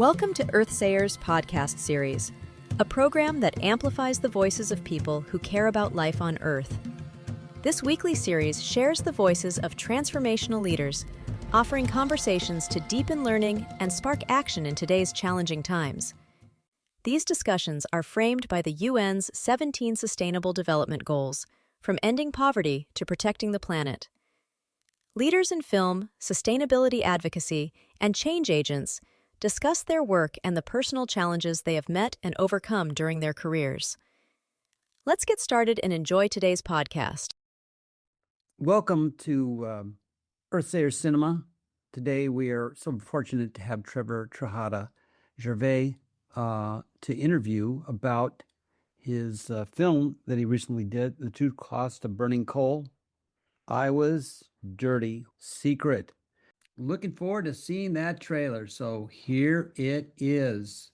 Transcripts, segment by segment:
Welcome to EarthSayers podcast series, a program that amplifies the voices of people who care about life on Earth. This weekly series shares the voices of transformational leaders, offering conversations to deepen learning and spark action in today's challenging times. These discussions are framed by the UN's 17 Sustainable Development Goals, from ending poverty to protecting the planet. Leaders in film, sustainability advocacy, and change agents discuss their work and the personal challenges they have met and overcome during their careers. Let's get started and enjoy today's podcast. Welcome to EarthSayers Cinema. Today we are so fortunate to have Trevor Tejeda-Gervais to interview about his film that he recently did, The True Cost of Burning Coal, Iowa's Dirty Secret. Looking forward to seeing that trailer. So here it is.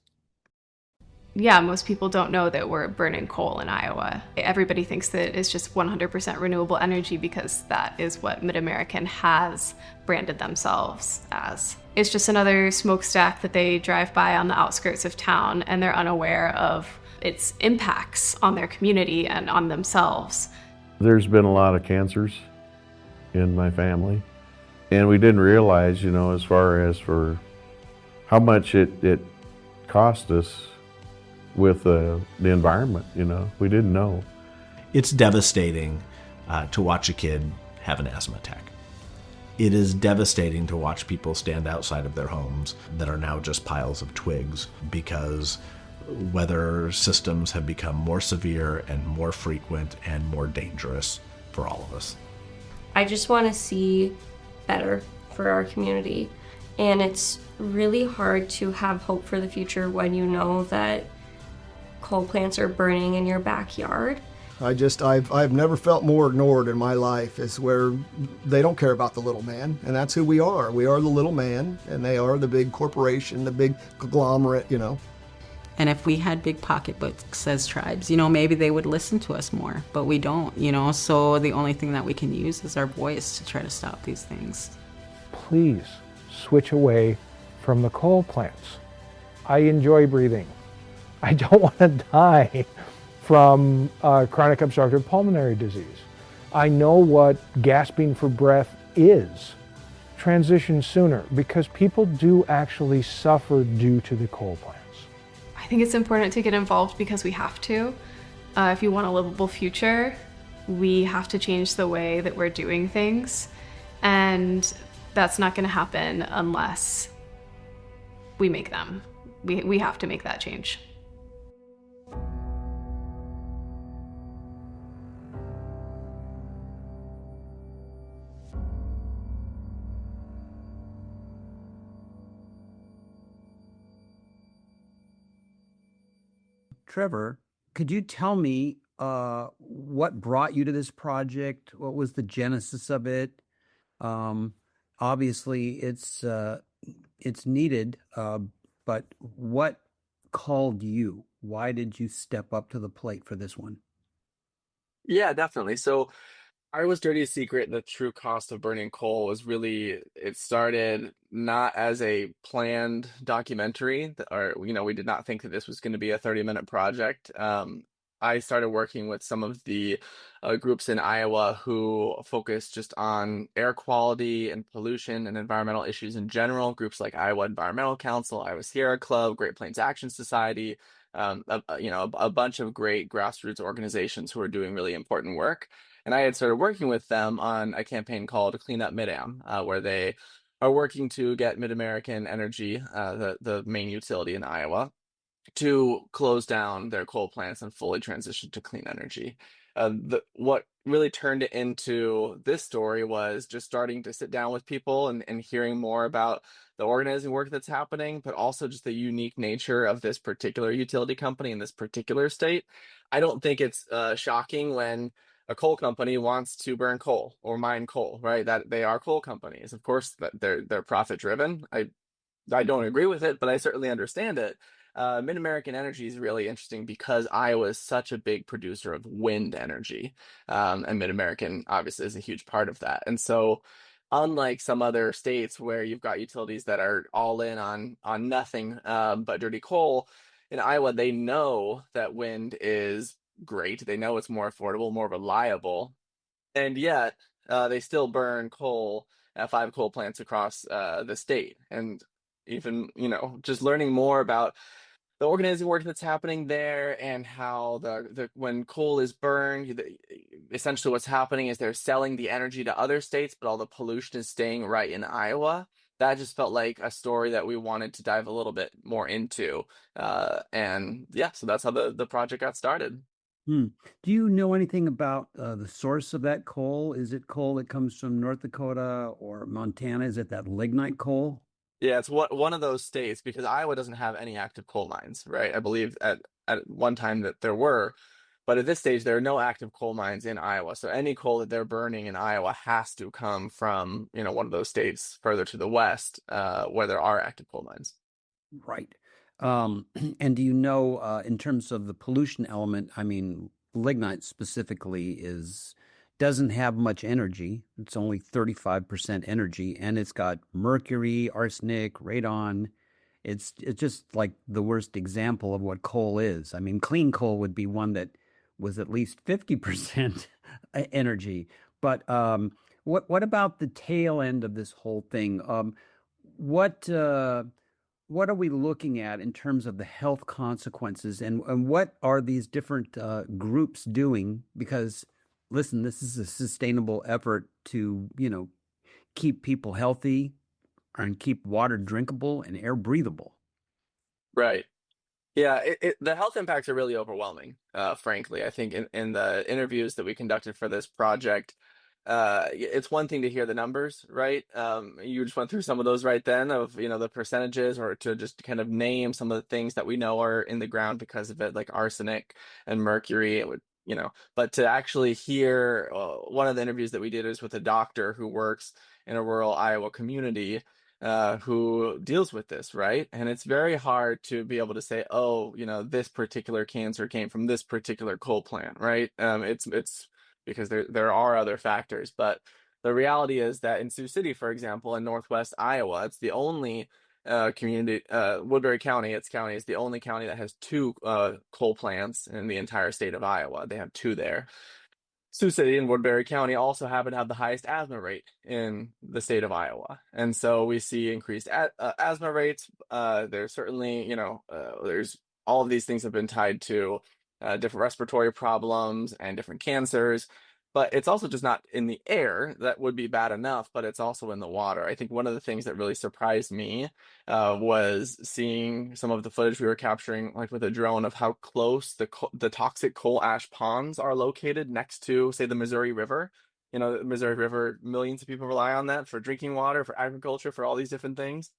Yeah, most people don't know that we're burning coal in Iowa. Everybody thinks that it's just 100% renewable energy because that is what MidAmerican has branded themselves as. It's just another smokestack that they drive by on the outskirts of town, and they're unaware of its impacts on their community and on themselves. There's been a lot of cancers in my family, and we didn't realize, as far as for how much it cost us with the environment, we didn't know. It's devastating to watch a kid have an asthma attack. It is devastating to watch people stand outside of their homes that are now just piles of twigs because weather systems have become more severe and more frequent and more dangerous for all of us. I just want to see better for our community, and it's really hard to have hope for the future when you know that coal plants are burning in your backyard. I've never felt more ignored in my life. It's where they don't care about the little man, and that's who we are. We are the little man, and they are the big corporation, the big conglomerate, And if we had big pocketbooks as tribes, maybe they would listen to us more, but we don't, so the only thing that we can use is our voice to try to stop these things. Please switch away from the coal plants. I enjoy breathing. I don't want to die from chronic obstructive pulmonary disease. I know what gasping for breath is. Transition sooner, because people do actually suffer due to the coal plants. I think it's important to get involved because we have to. If you want a livable future, we have to change the way that we're doing things. And that's not going to happen unless we make them. We have to make that change. Trevor, could you tell me what brought you to this project? What was the genesis of it? Obviously, it's needed, but what called you? Why did you step up to the plate for this one? Yeah, definitely. So Iowa's Dirty Secret, The True Cost of Burning Coal, it started not as a planned documentary, we did not think that this was going to be a 30-minute project. I started working with some of the groups in Iowa who focus just on air quality and pollution and environmental issues in general. Groups like Iowa Environmental Council, Iowa Sierra Club, Great Plains Action Society, a bunch of great grassroots organizations who are doing really important work. And I had started working with them on a campaign called Clean Up MidAm, where they are working to get MidAmerican Energy, the main utility in Iowa, to close down their coal plants and fully transition to clean energy. What really turned it into this story was just starting to sit down with people and hearing more about the organizing work that's happening, but also just the unique nature of this particular utility company in this particular state. I don't think it's shocking when a coal company wants to burn coal or mine coal, right? That they are coal companies. Of course, that they're profit driven. I don't agree with it, but I certainly understand it. MidAmerican Energy is really interesting because Iowa is such a big producer of wind energy, and MidAmerican obviously is a huge part of that. And so unlike some other states where you've got utilities that are all in on nothing but dirty coal, in Iowa, they know that wind is great. They know it's more affordable, more reliable, and yet they still burn coal at 5 coal plants across the state. And even, just learning more about the organizing work that's happening there and how the when coal is burned, essentially what's happening is they're selling the energy to other states, but all the pollution is staying right in Iowa. That just felt like a story that we wanted to dive a little bit more into. And yeah, so that's how the project got started. Hmm. Do you know anything about the source of that coal? Is it coal that comes from North Dakota or Montana? Is it that lignite coal? Yeah, it's one of those states because Iowa doesn't have any active coal mines, right? I believe at one time that there were, but at this stage there are no active coal mines in Iowa. So any coal that they're burning in Iowa has to come from, one of those states further to the west, where there are active coal mines. Right. And do you know, in terms of the pollution element, I mean, lignite specifically doesn't have much energy. It's only 35% energy, and it's got mercury, arsenic, radon. It's just like the worst example of what coal is. I mean, clean coal would be one that was at least 50% energy. But what about the tail end of this whole thing? What what are we looking at in terms of the health consequences, and what are these different groups doing? Because listen, this is a sustainable effort to, keep people healthy and keep water drinkable and air breathable. Right. Yeah, the health impacts are really overwhelming, frankly. I think in the interviews that we conducted for this project, it's one thing to hear the numbers, right? You just went through some of those right then of, the percentages, or to just kind of name some of the things that we know are in the ground because of it, like arsenic and mercury. It would, but to actually hear one of the interviews that we did is with a doctor who works in a rural Iowa community who deals with this, right? And it's very hard to be able to say, oh, this particular cancer came from this particular coal plant, right? It's because there are other factors, but the reality is that in Sioux City, for example, in Northwest Iowa, it's the only community, Woodbury County, its county is the only county that has 2 coal plants in the entire state of Iowa. They have 2 there. Sioux City and Woodbury County also happen to have the highest asthma rate in the state of Iowa. And so we see increased asthma rates. There's certainly, there's all of these things have been tied to different respiratory problems and different cancers. But it's also just not in the air. That would be bad enough, but it's also in the water. I think one of the things that really surprised me was seeing some of the footage we were capturing, like with a drone, of how close the toxic coal ash ponds are located next to, say, the Missouri River. The Missouri River, millions of people rely on that for drinking water, for agriculture, for all these different things.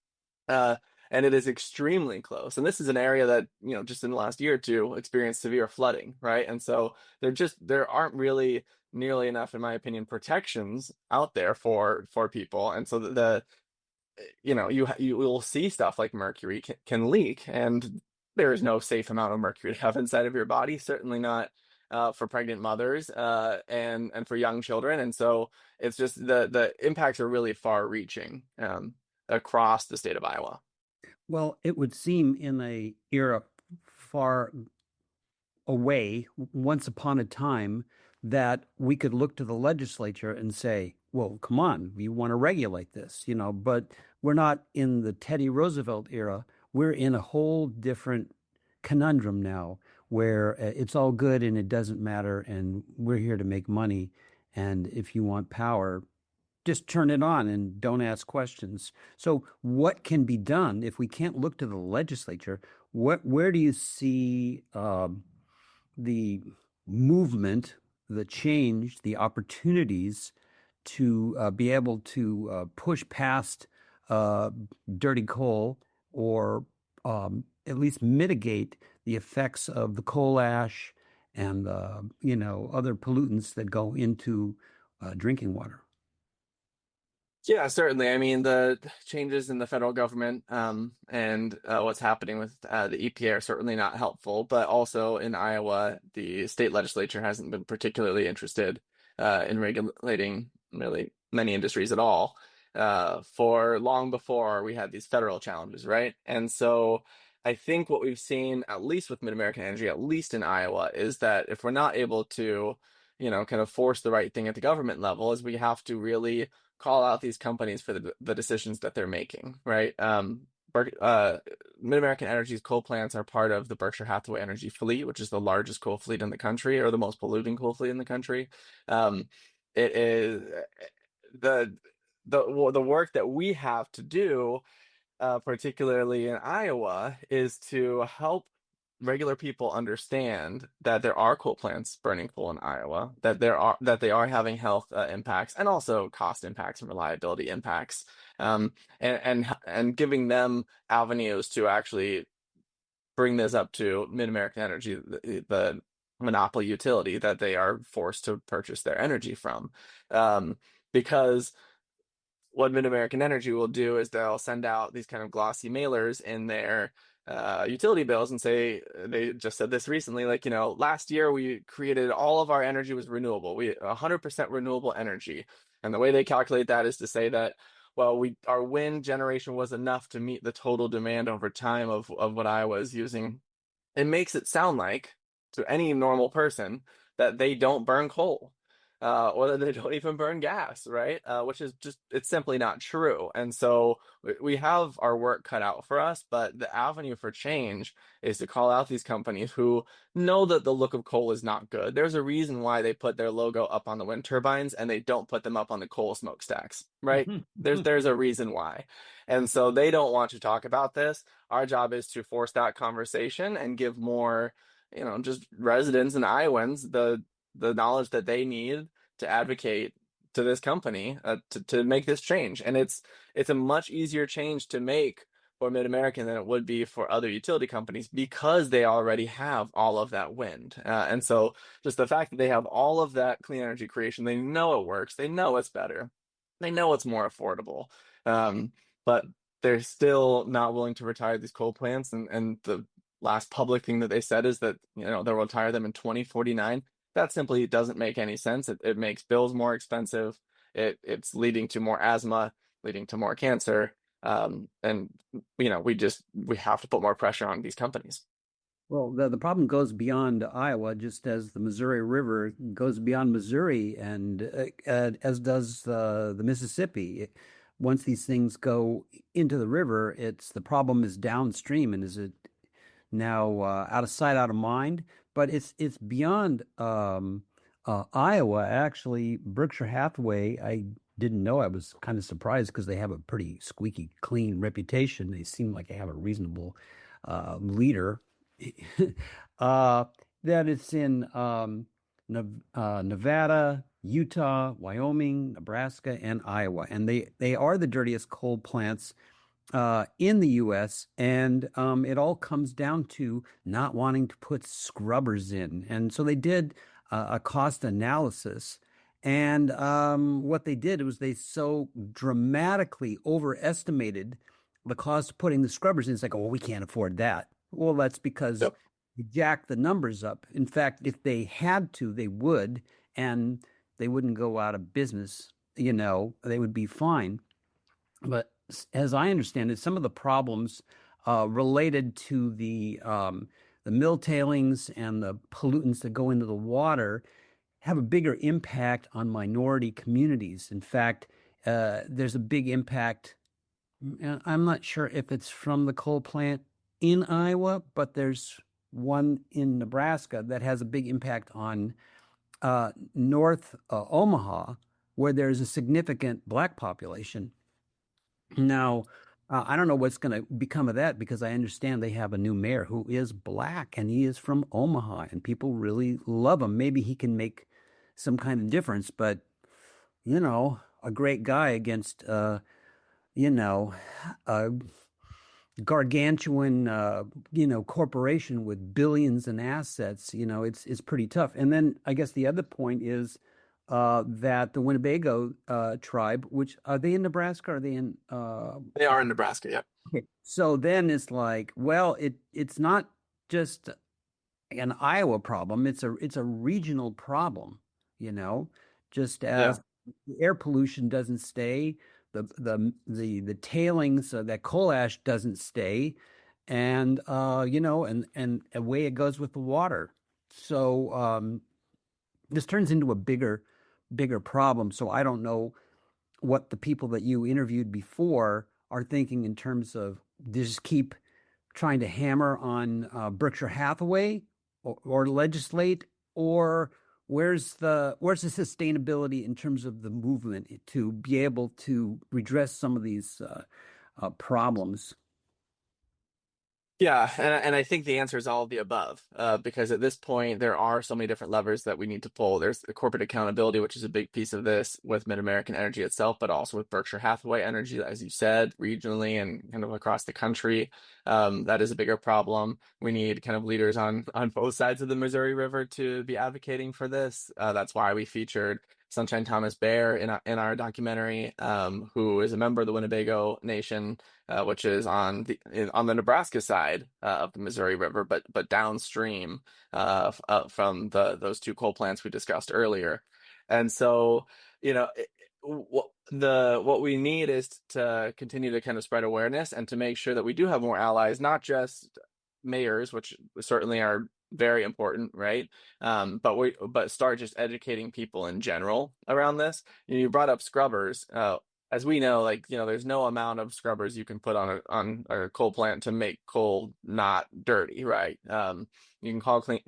And it is extremely close. And this is an area that, just in the last year or two experienced severe flooding, right? And so there aren't really nearly enough, in my opinion, protections out there for people. And so you will see stuff like mercury can leak, and there is no safe amount of mercury to have inside of your body, certainly not for pregnant mothers and for young children. And so it's just the impacts are really far reaching across the state of Iowa. Well, it would seem in a era far away, once upon a time, that we could look to the legislature and say, well, come on, we want to regulate this, but we're not in the Teddy Roosevelt era. We're in a whole different conundrum now where it's all good and it doesn't matter, and we're here to make money. And if you want power, just turn it on and don't ask questions. So what can be done if we can't look to the legislature? Where do you see the movement, the change, the opportunities to be able to push past dirty coal, or at least mitigate the effects of the coal ash and other pollutants that go into drinking water? Yeah, certainly. I mean, the changes in the federal government and what's happening with the EPA are certainly not helpful. But also in Iowa, the state legislature hasn't been particularly interested in regulating really many industries at all, for long before we had these federal challenges, right? And so I think what we've seen, at least with MidAmerican Energy, at least in Iowa, is that if we're not able to, kind of force the right thing at the government level, is we have to really call out these companies for the decisions that they're making, right? MidAmerican Energy's coal plants are part of the Berkshire Hathaway Energy fleet, which is the largest coal fleet in the country, or the most polluting coal fleet in the country. It is the work that we have to do, particularly in Iowa, is to help regular people understand that there are coal plants burning coal in Iowa, that they are having health impacts, and also cost impacts and reliability impacts, and giving them avenues to actually bring this up to MidAmerican Energy, the monopoly utility that they are forced to purchase their energy from, because what MidAmerican Energy will do is they'll send out these kind of glossy mailers in their utility bills and say, they just said this recently, like, last year we created all of our energy was renewable. We 100% renewable energy. And the way they calculate that is to say that, well, our wind generation was enough to meet the total demand over time of what I was using. It makes it sound like, to any normal person, that they don't burn coal. Or that they don't even burn gas, right? Which is it's simply not true. And so we have our work cut out for us, but the avenue for change is to call out these companies who know that the look of coal is not good. There's a reason why they put their logo up on the wind turbines and they don't put them up on the coal smokestacks, right? There's a reason why. And so they don't want to talk about this. Our job is to force that conversation and give more, just residents and Iowans the knowledge that they need to advocate to this company, to make this change. And it's a much easier change to make for MidAmerican than it would be for other utility companies, because they already have all of that wind. And so just the fact that they have all of that clean energy creation, they know it works, they know it's better, they know it's more affordable, but they're still not willing to retire these coal plants. And the last public thing that they said is that they'll retire them in 2049. That simply doesn't make any sense. It makes bills more expensive. It's leading to more asthma, leading to more cancer. And we have to put more pressure on these companies. Well, the problem goes beyond Iowa, just as the Missouri River goes beyond Missouri, and as does the Mississippi. Once these things go into the river, the problem is downstream, and is it now out of sight, out of mind? But it's beyond Iowa. Actually, Berkshire Hathaway, I didn't know. I was kind of surprised because they have a pretty squeaky clean reputation. They seem like they have a reasonable leader. That it's in Nevada, Utah, Wyoming, Nebraska, and Iowa. And they are the dirtiest coal plants in the U.S., and it all comes down to not wanting to put scrubbers in. And so they did a cost analysis, and what they did was they so dramatically overestimated the cost of putting the scrubbers in. It's like, oh, we can't afford that. Well, that's because you jack the numbers up. In fact, if they had to, they would, and they wouldn't go out of business. They would be fine. But as I understand it, some of the problems related to the mill tailings and the pollutants that go into the water have a bigger impact on minority communities. In fact, there's a big impact. I'm not sure if it's from the coal plant in Iowa, but there's one in Nebraska that has a big impact on North Omaha, where there's a significant Black population. Now, I don't know what's going to become of that, because I understand they have a new mayor who is Black, and he is from Omaha, and people really love him. Maybe he can make some kind of difference, but, a great guy against, a gargantuan, corporation with billions in assets, it's pretty tough. And then I guess the other point is that the Winnebago tribe, which are they in Nebraska? Are they in? They are in Nebraska. Yeah. Okay. So then it's like, well, it's not just an Iowa problem. It's a regional problem. Just as the air pollution doesn't stay, the tailings, that coal ash doesn't stay, and and away it goes with the water. So this turns into a bigger problem. So I don't know what the people that you interviewed before are thinking in terms of just keep trying to hammer on Berkshire Hathaway or legislate, or where's the sustainability in terms of the movement to be able to redress some of these problems? Yeah, and I think the answer is all of the above, because at this point there are so many different levers that we need to pull. There's the corporate accountability, which is a big piece of this with MidAmerican Energy itself, but also with Berkshire Hathaway Energy, as you said, regionally and kind of across the country. That is a bigger problem. We need kind of leaders on both sides of the Missouri River to be advocating for this. That's why we featured Sunshine Thomas Bear in our documentary, who is a member of the Winnebago Nation, which is on the Nebraska side of the Missouri River, but downstream from those two coal plants we discussed earlier. And so, what we need is to continue to kind of spread awareness and to make sure that we do have more allies, not just mayors, which certainly are very important, right? But start just educating people in general around this. You brought up scrubbers. As we know, there's no amount of scrubbers you can put on a coal plant to make coal not dirty, right? You can call it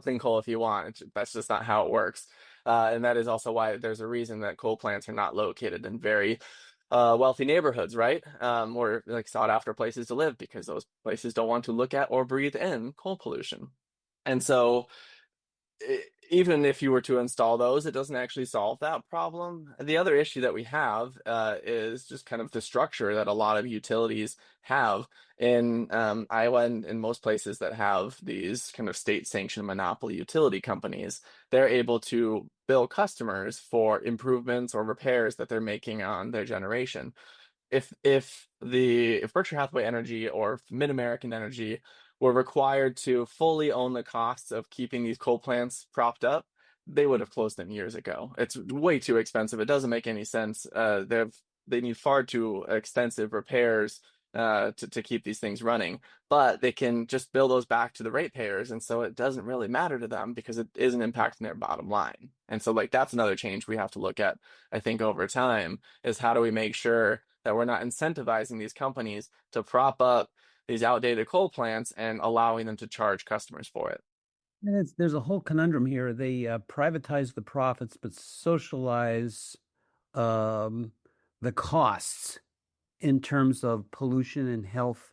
clean coal if you want. That's just not how it works. And that is also why there's a reason that coal plants are not located in very wealthy neighborhoods, right? Or like sought after places to live, because those places don't want to look at or breathe in coal pollution. And so even if you were to install those, it doesn't actually solve that problem. The other issue that we have is just kind of the structure that a lot of utilities have in Iowa and in most places that have these kind of state-sanctioned monopoly utility companies. They're able to bill customers for improvements or repairs that they're making on their generation. If Berkshire Hathaway Energy or MidAmerican Energy were required to fully own the costs of keeping these coal plants propped up, they would have closed them years ago. It's way too expensive. It doesn't make any sense. They need far too extensive repairs to keep these things running, but they can just bill those back to the ratepayers, and so it doesn't really matter to them because it isn't impacting their bottom line. And so that's another change we have to look at, I think, over time, is how do we make sure that we're not incentivizing these companies to prop up these outdated coal plants and allowing them to charge customers for it. And there's a whole conundrum here. They privatize the profits, but socialize the costs in terms of pollution and health.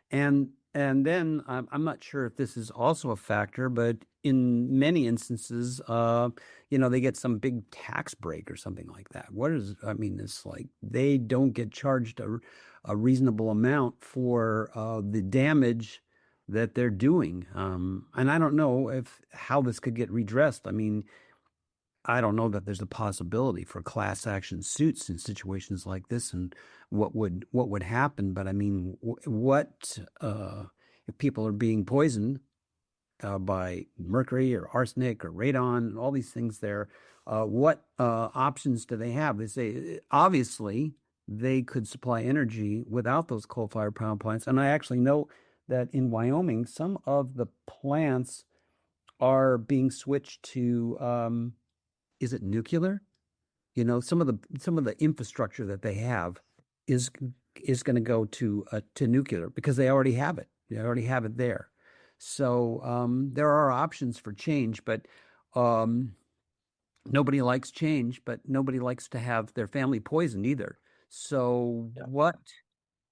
And then I'm not sure if this is also a factor, but in many instances, they get some big tax break or something like that. It's like they don't get charged a reasonable amount for the damage that they're doing. And I don't know how this could get redressed. I mean, I don't know that there's a possibility for class action suits in situations like this, and what would happen. But I mean, what if people are being poisoned by mercury or arsenic or radon and all these things there? What options do they have? They say obviously they could supply energy without those coal-fired power plants. And I actually know that in Wyoming, some of the plants are being switched to is it nuclear? Some of the infrastructure that they have is going to go to nuclear because they already have it. They already have it there. So there are options for change, but nobody likes change, but nobody likes to have their family poisoned either. So yeah.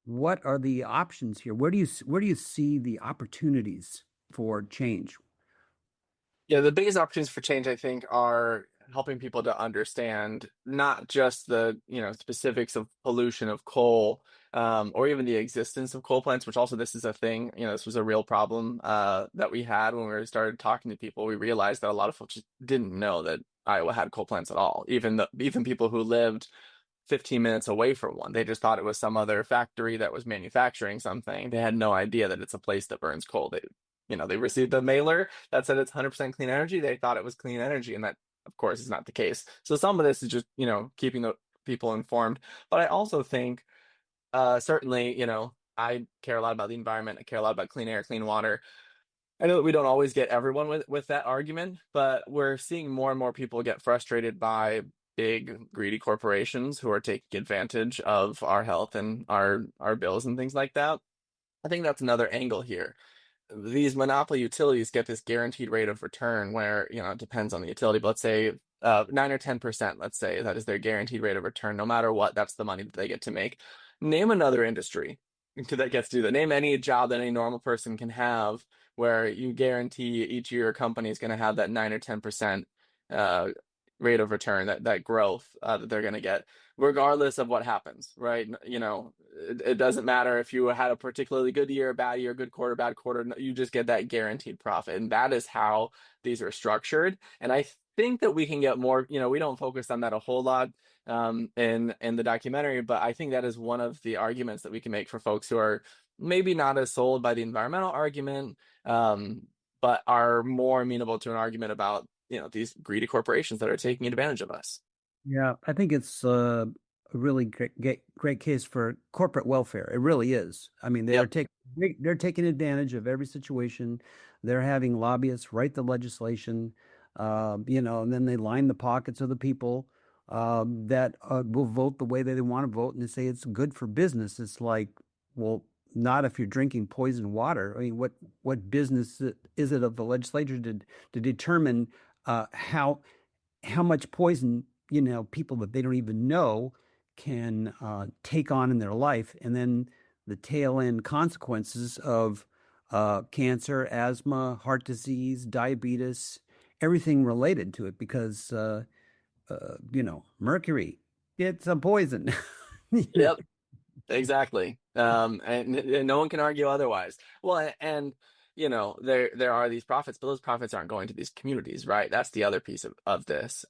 What are the options here? Where do you see the opportunities for change? Yeah, the biggest opportunities for change, I think, are helping people to understand not just the specifics of pollution of coal, or even the existence of coal plants, which also this is a thing. This was a real problem that we had when we started talking to people. We realized that a lot of folks just didn't know that Iowa had coal plants at all. Even people who lived 15 minutes away from one, they just thought it was some other factory that was manufacturing something. They had no idea that it's a place that burns coal. They received a mailer that said it's 100% clean energy. They thought it was clean energy, and that of course, is not the case. So some of this is just, keeping the people informed. But I also think, certainly, I care a lot about the environment. I care a lot about clean air, clean water. I know that we don't always get everyone with that argument, but we're seeing more and more people get frustrated by big greedy corporations who are taking advantage of our health and our bills and things like that. I think that's another angle here. These monopoly utilities get this guaranteed rate of return where, it depends on the utility, but let's say 9 or 10%, let's say that is their guaranteed rate of return. No matter what, that's the money that they get to make. Name another industry that gets to do that. Name any job that any normal person can have where you guarantee each year your company is going to have that 9 or 10% uh, rate of return, that growth that they're going to get, regardless of what happens, right? It doesn't matter if you had a particularly good year, bad year, good quarter, bad quarter. You just get that guaranteed profit, and that is how these are structured. And I think that we can get more. We don't focus on that a whole lot in the documentary, but I think that is one of the arguments that we can make for folks who are maybe not as sold by the environmental argument, but are more amenable to an argument about these greedy corporations that are taking advantage of us. Yeah, I think it's a really great case for corporate welfare. It really is. I mean, they're taking advantage of every situation. They're having lobbyists write the legislation, and then they line the pockets of the people that will vote the way that they want to vote, and they say it's good for business. It's like, well, not if you're drinking poisoned water. I mean, what business is it of the legislature to determine how much poison people that they don't even know can take on in their life, and then the tail end consequences of cancer, asthma, heart disease, diabetes, everything related to it, because mercury, it's a poison. Yep, exactly. And no one can argue otherwise. Well, and there are these profits, but those profits aren't going to these communities, right? That's the other piece of this.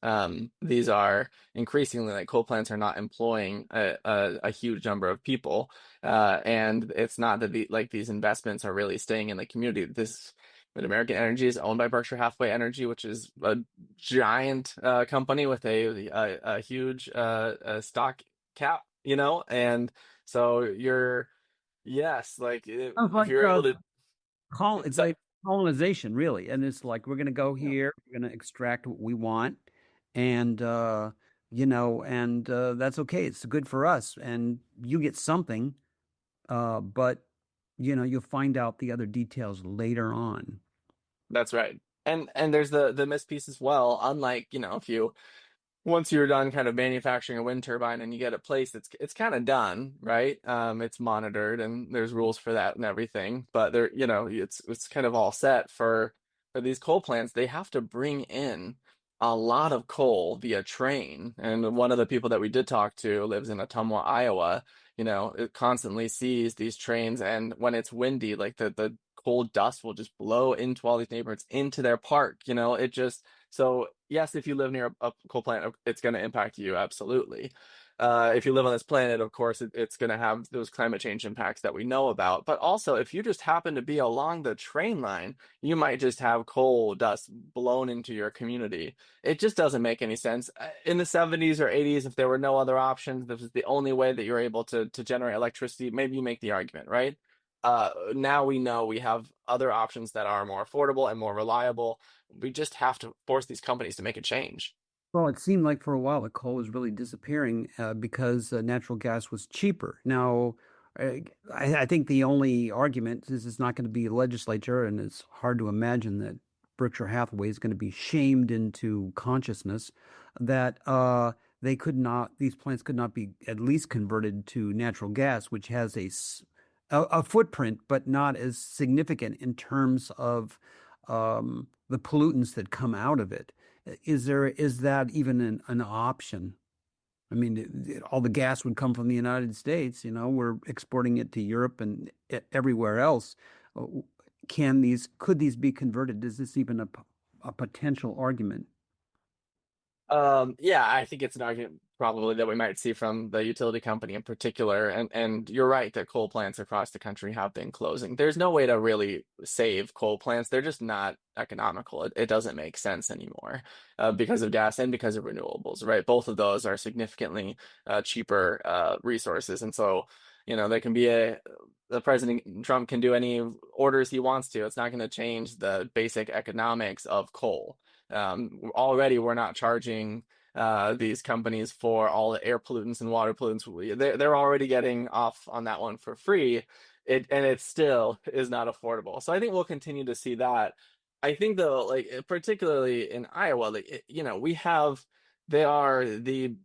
These are increasingly, like, coal plants are not employing a huge number of people, and it's not that these investments are really staying in the community. This MidAmerican Energy is owned by Berkshire Hathaway Energy, which is a giant company with a huge stock cap, and so yes, like if you're able to. It's like colonization, really. And it's like, we're going to go here, we're going to extract what we want. And, that's okay. It's good for us. And you get something, but, you'll find out the other details later on. That's right. And there's the missed piece as well. Unlike, if you once you're done kind of manufacturing a wind turbine and you get it placed, it's kind of done, right? It's monitored and there's rules for that and everything. But it's kind of all set for these coal plants. They have to bring in a lot of coal via train. And one of the people that we did talk to lives in Ottumwa, Iowa. It constantly sees these trains, and when it's windy, like the coal dust will just blow into all these neighborhoods, into their park. So yes, if you live near a coal plant, it's going to impact you, absolutely. If you live on this planet, of course, it's going to have those climate change impacts that we know about. But also, if you just happen to be along the train line, you might just have coal dust blown into your community. It just doesn't make any sense. In the 70s or 80s, if there were no other options, this was the only way that you're able to generate electricity, maybe you make the argument, right? Now we know we have other options that are more affordable and more reliable. We just have to force these companies to make a change. Well, it seemed like for a while the coal was really disappearing because natural gas was cheaper. Now, I think the only argument is it's not going to be a legislature, and it's hard to imagine that Berkshire Hathaway is going to be shamed into consciousness that these plants could not be at least converted to natural gas, which has a footprint, but not as significant in terms of the pollutants that come out of it. Is that even an option? I mean, all the gas would come from the United States. We're exporting it to Europe and everywhere else. Could these be converted? Is this even a potential argument? Yeah, I think it's an argument probably that we might see from the utility company in particular. And you're right that coal plants across the country have been closing. There's no way to really save coal plants. They're just not economical. It doesn't make sense anymore because of gas and because of renewables, right? Both of those are significantly cheaper resources. And so, there can be the President Trump can do any orders he wants to. It's not going to change the basic economics of coal. Already we're not charging these companies for all the air pollutants and water pollutants. They're already getting off on that one for free. It still is not affordable. So I think we'll continue to see that. I think though, like particularly in Iowa, they are the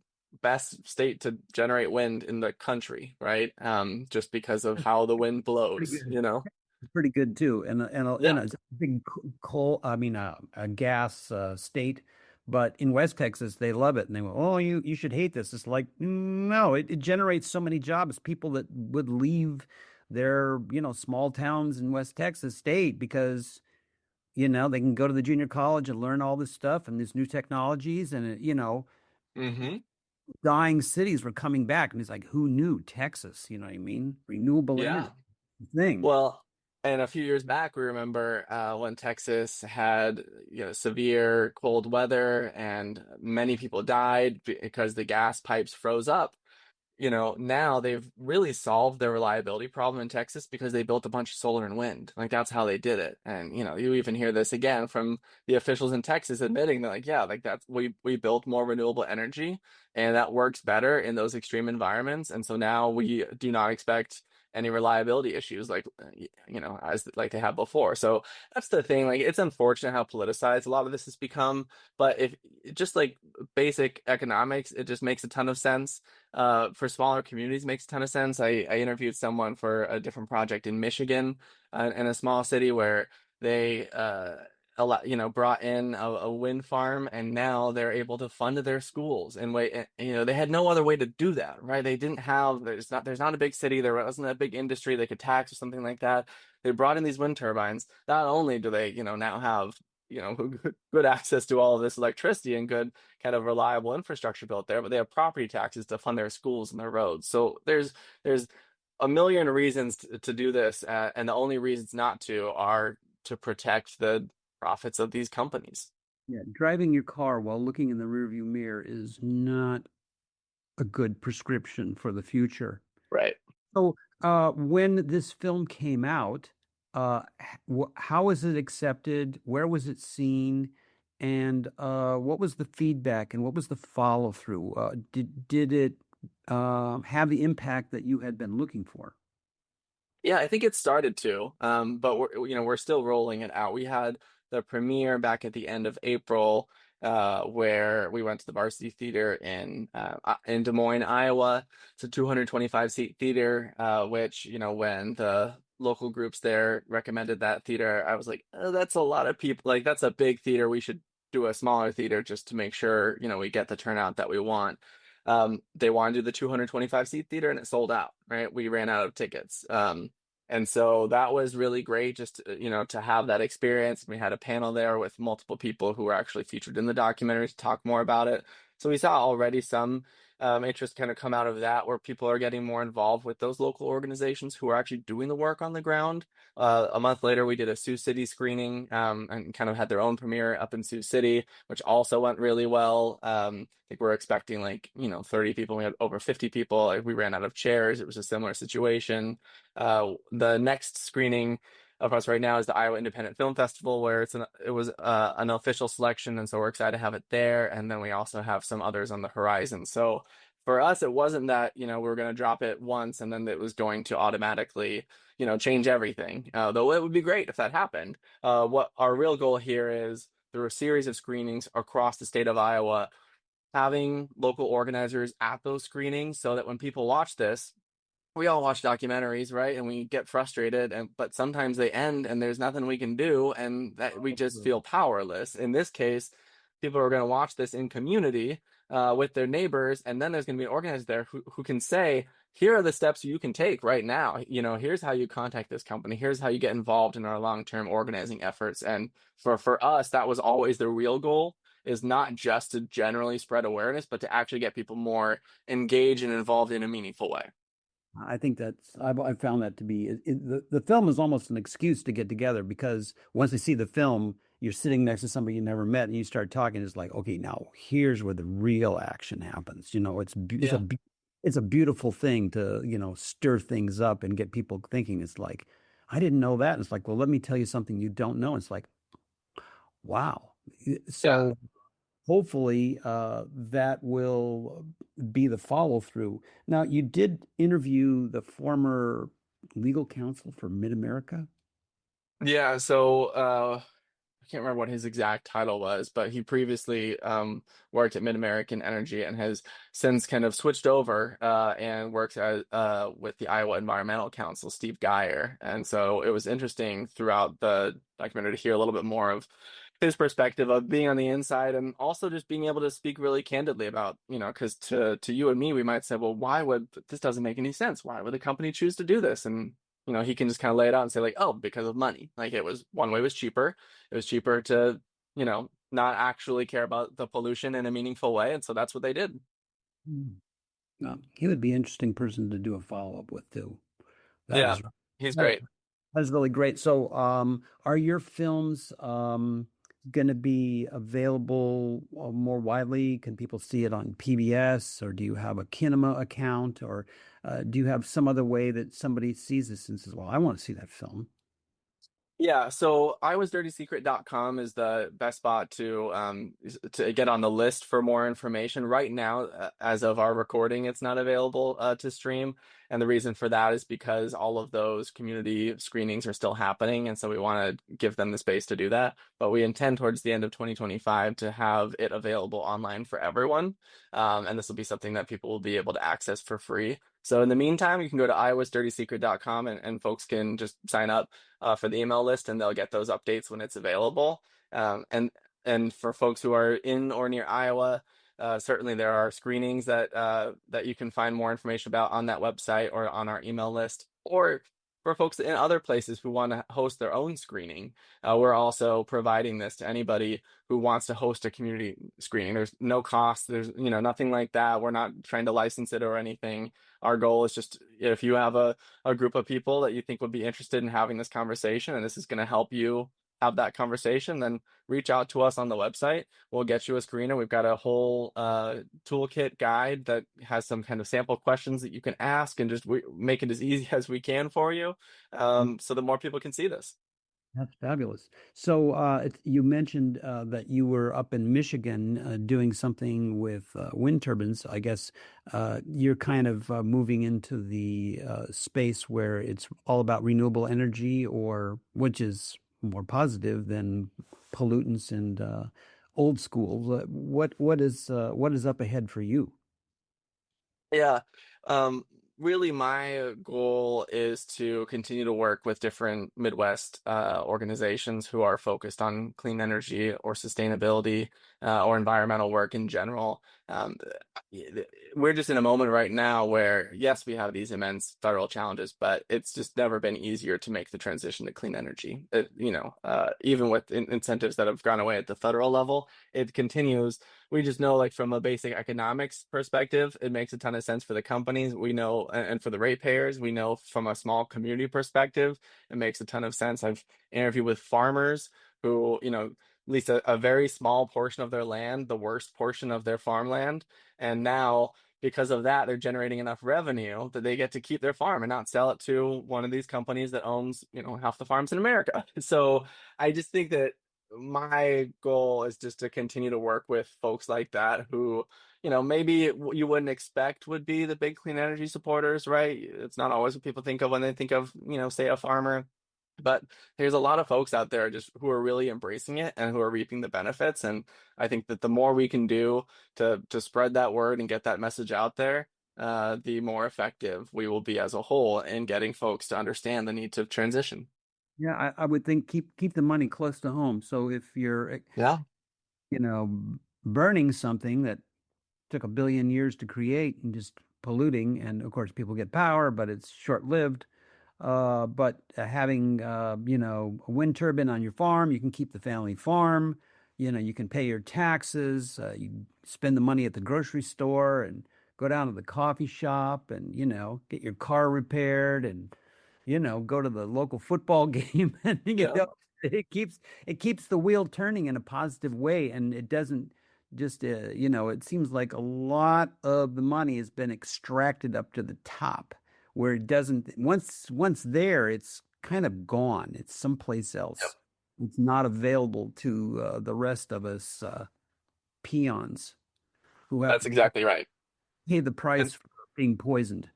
best state to generate wind in the country, right? Just because of how the wind Pretty blows, good. Pretty good too, and Yeah. it's a big coal. I mean, a gas state, but in West Texas they love it, and they go, "Oh, you should hate this." It's like, no, it generates so many jobs. People that would leave their small towns in West Texas state because they can go to the junior college and learn all this stuff and these new technologies, and Hmm. dying cities were coming back, and it's like, who knew Texas? You know what I mean? Renewable Yeah. energy thing. Well, and a few years back, we remember when Texas had severe cold weather and many people died because the gas pipes froze up. Now they've really solved their reliability problem in Texas because they built a bunch of solar and wind. Like that's how they did it. And you even hear this again from the officials in Texas admitting that like, yeah, like that's we built more renewable energy and that works better in those extreme environments. And so now we do not expect any reliability issues like as like they have before. So that's the thing. Like it's unfortunate how politicized a lot of this has become, but if just like basic economics, it just makes a ton of sense for smaller communities makes a ton of sense. I interviewed someone for a different project in Michigan, in a small city where they brought in a wind farm, and now they're able to fund their schools. And they had no other way to do that, right? They didn't have there's not a big city, there wasn't a big industry they could tax or something like that. They brought in these wind turbines. Not only do they now have good access to all of this electricity and good kind of reliable infrastructure built there, but they have property taxes to fund their schools and their roads. So there's a million reasons to do this, and the only reasons not to are to protect the profits of these companies. Yeah, driving your car while looking in the rearview mirror is not a good prescription for the future. Right. So, when this film came out, how was it accepted? Where was it seen? And what was the feedback and what was the follow through? Did it have the impact that you had been looking for? Yeah, I think it started to, but we're still rolling it out. We had the premiere back at the end of April, where we went to the Varsity Theater in Des Moines, Iowa. It's a 225 seat theater, which when the local groups there recommended that theater, I was like, oh, that's a lot of people. Like that's a big theater. We should do a smaller theater just to make sure we get the turnout that we want. They wanted to do the 225 seat theater and it sold out, right? We ran out of tickets. And so that was really great just, to have that experience. We had a panel there with multiple people who were actually featured in the documentary to talk more about it. So we saw already some interest kind of come out of that, where people are getting more involved with those local organizations who are actually doing the work on the ground. A month later, we did a Sioux City screening and kind of had their own premiere up in Sioux City, which also went really well. I think we're expecting 30 people. We had over 50 people. We ran out of chairs. It was a similar situation. The next screening of us right now is the Iowa Independent Film Festival, where it was an official selection, and so we're excited to have it there. And then we also have some others on the horizon. So for us, it wasn't that we were going to drop it once and then it was going to automatically change everything. Though it would be great if that happened. What our real goal here is, through a series of screenings across the state of Iowa, having local organizers at those screenings, so that when people watch this, we all watch documentaries, right? And we get frustrated, but sometimes they end and there's nothing we can do, and that we just feel powerless. In this case, people are going to watch this in community with their neighbors, and then there's going to be an organizer there who can say, here are the steps you can take right now. Here's how you contact this company. Here's how you get involved in our long-term organizing efforts. And for us, that was always the real goal. is not just to generally spread awareness, but to actually get people more engaged and involved in a meaningful way. I think I've found that to be the film is almost an excuse to get together, because once they see the film, you're sitting next to somebody you never met and you start talking. It's like, okay, now here's where the real action happens. It's a beautiful thing to, stir things up and get people thinking. It's like, I didn't know that. And it's like, well, let me tell you something you don't know. It's like, wow. So hopefully that will be the follow through. Now, you did interview the former legal counsel for MidAmerica. Yeah, so I can't remember what his exact title was, but he previously worked at MidAmerican Energy and has since kind of switched over and works with the Iowa Environmental Council, Steve Geyer. And so it was interesting throughout the documentary to hear a little bit more of his perspective of being on the inside, and also just being able to speak really candidly about, because to you and me, we might say, well, this doesn't make any sense. Why would the company choose to do this? And he can just kind of lay it out and say, like, oh, because of money. Like, it was one way was cheaper. It was cheaper to, not actually care about the pollution in a meaningful way. And so that's what they did. He would be an interesting person to do a follow-up with too. He's great. That's really great. So are your films going to be available more widely? Can people see it on PBS, or do you have a Kinema account, or do you have some other way that somebody sees this and says, well, I want to see that film? Yeah, so iwasdirtysecret.com is the best spot to get on the list for more information. Right now, as of our recording, it's not available to stream. And the reason for that is because all of those community screenings are still happening. And so we want to give them the space to do that. But we intend towards the end of 2025 to have it available online for everyone. And this will be something that people will be able to access for free. So in the meantime, you can go to iwasdirtysecret.com and folks can just sign up for the email list, and they'll get those updates when it's available. And for folks who are in or near Iowa, certainly there are screenings that you can find more information about on that website or on our email list. Or for folks in other places who want to host their own screening, we're also providing this to anybody who wants to host a community screening. There's no cost. There's nothing like that. We're not trying to license it or anything. Our goal is just, if you have a group of people that you think would be interested in having this conversation, and this is going to help you have that conversation, then reach out to us on the website. We'll get you a screener. We've got a whole toolkit guide that has some kind of sample questions that you can ask, and just make it as easy as we can for you, so that more people can see this. That's fabulous. So you mentioned that you were up in Michigan doing something with wind turbines. I guess you're kind of moving into the space where it's all about renewable energy, or which is more positive than pollutants and old school. What is up ahead for you? Yeah. Really, my goal is to continue to work with different Midwest organizations who are focused on clean energy or sustainability or environmental work in general. We're just in a moment right now where, yes, we have these immense federal challenges, but it's just never been easier to make the transition to clean energy. Even with incentives that have gone away at the federal level, it continues. We just know, like, from a basic economics perspective, it makes a ton of sense for the companies. We know, and for the ratepayers, we know from a small community perspective, it makes a ton of sense. I've interviewed with farmers who, lease a very small portion of their land, the worst portion of their farmland. And now, because of that, they're generating enough revenue that they get to keep their farm and not sell it to one of these companies that owns, half the farms in America. So I just think that my goal is just to continue to work with folks like that who, maybe you wouldn't expect would be the big clean energy supporters, right? It's not always what people think of when they think of, say, a farmer. But there's a lot of folks out there just who are really embracing it and who are reaping the benefits. And I think that the more we can do to spread that word and get that message out there, the more effective we will be as a whole in getting folks to understand the need to transition. Yeah, I would think keep the money close to home. So if you're, burning something that took 1 billion years to create and just polluting, and of course people get power, but it's short-lived. But having, a wind turbine on your farm, you can keep the family farm. you can pay your taxes, you spend the money at the grocery store and go down to the coffee shop and, get your car repaired and, go to the local football game and, Yeah. it keeps the wheel turning in a positive way. And it doesn't just, it seems like a lot of the money has been extracted up to the top where it doesn't, once there, it's kind of gone. It's someplace else. It's not available to the rest of us peons who have That's to exactly right. pay the And price for being poisoned,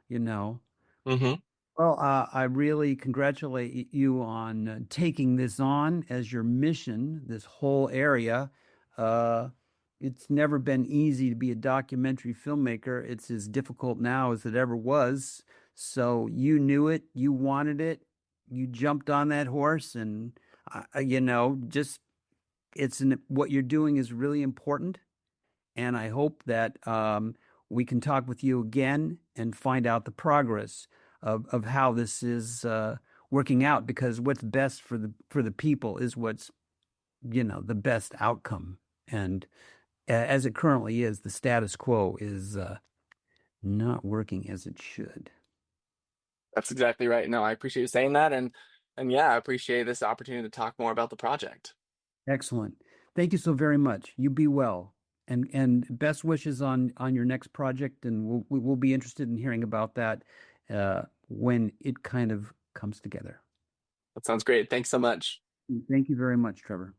you know. hmm Well, I really congratulate you on taking this on as your mission, this whole area. Uh, it's never been easy to be a documentary filmmaker. It's as difficult now as it ever was. So you knew it, you wanted it, you jumped on that horse, and just what you're doing is really important. And I hope that we can talk with you again and find out the progress of how this is working out. Because what's best for the people is what's the best outcome. And as it currently is, the status quo is not working as it should. that's exactly right. No, I appreciate you saying that, and yeah, I appreciate this opportunity to talk more about the project. Excellent. Thank you so very much. You be well. And best wishes on your next project, and we'll be interested in hearing about that when it kind of comes together. That sounds great. Thanks so much. Thank you very much, Trevor.